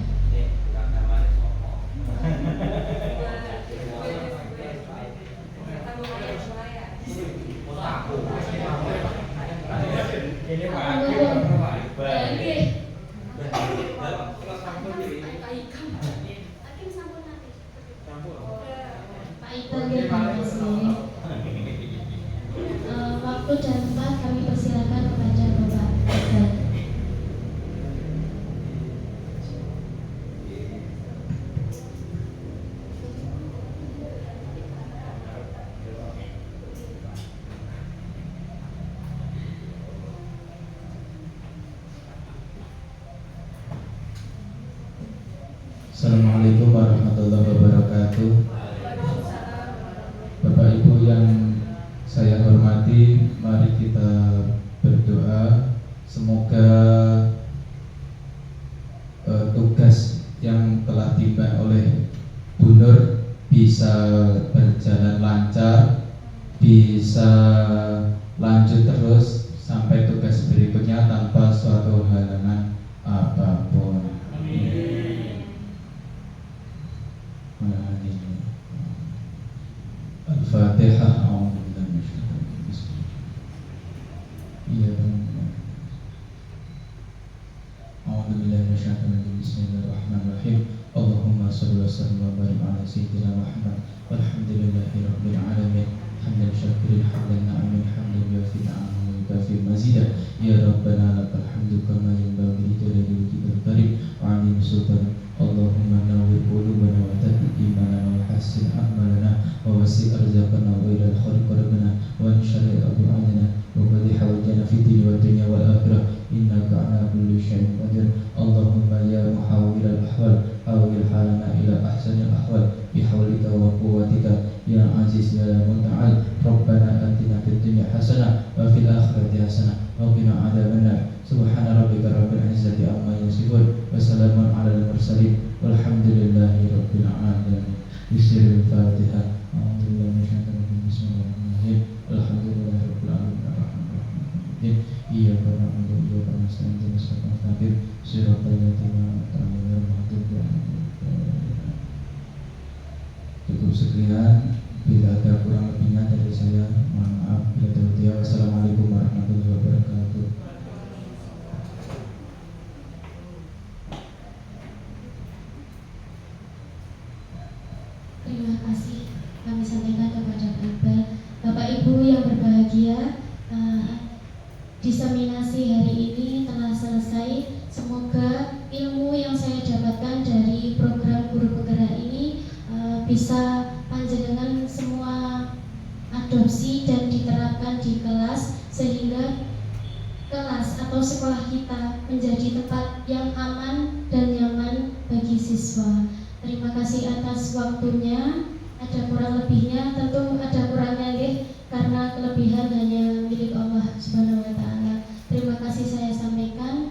Waktu dan tempat kami persilakan kepada Bapak Iqbal. Assalamualaikum warahmatullahi wabarakatuh. Bapak Ibu yang saya hormati, mari kita berdoa semoga tugas yang telah diemban oleh Bu Nur bisa berjalan lancar, bisa lanjut terus sampai tugas berikutnya tanpa suatu halangan apapun. Amin. Al-Fatihah. Bismillahirrahmanirrahim. Allahumma shalli wa sallim wa barik ala sayyidina Muhammad walhamdulillahi rabbil alamin. Hamdan syakirin hamdan na'imin hamdan yuafi ni'amahu wa yukafi mazidah. Ya Rabbana lakal hamdu kama yanbaghi li jalali wajhikal karim wa 'azimi sultanik. Allahumma nawwir qulubana wa thabbit imanana wa hassin a'malana wa wasi' arzaqana wa ila al-khaliq rabbana wa anshari abwabana wa qadi hawajana fid dunya wa dunya wal akhirah innaka ala kulli syai'in qadir. Allahumma ya muhawwil al-ahwal hawwil halana ila ahsanil ahwal bihawlika wa quwwatika ya aziz ya muta'al. Rabbana atina fid dunya hasanah wa fil akhirati hasanah wa qina adzabannar. Subhana rabbika rabbil izzati amma yasifun wa salamun alal mursalin walhamdulillahi rabbil alamin. Bismillahirrahmanirrahim. Fatihah. Alhamdulillah bismillahirrahmanirrahim. Alhamdulillahi rabbil alamin arrahmanirrahim. Iyyaka na'budu wa iyyaka nasta'in ihdinas siratal mustaqim siratal ladzina an'amta 'alaihim. Cukup sekian, bila ada kurang lebihnya dari saya mohon maaf. Bila terlalu. Wassalamualaikum warahmatullahi wabarakatuh. Terima kasih kami sampaikan kepada Pak Iqbal. Bapak Ibu yang berbahagia, diseminasi hari ini telah selesai. Semoga ilmu yang saya dapatkan dari program Guru Penggerak ini bisa panjenengan semua adopsi dan diterapkan di kelas, sehingga kelas atau sekolah kita menjadi tempat yang aman dan nyaman bagi siswa. Terima kasih atas waktunya. Ada kurang lebihnya, tentu ada kurangnya karena kelebihan hanya milik Allah Subhanahu wa taala. Terima kasih saya sampaikan.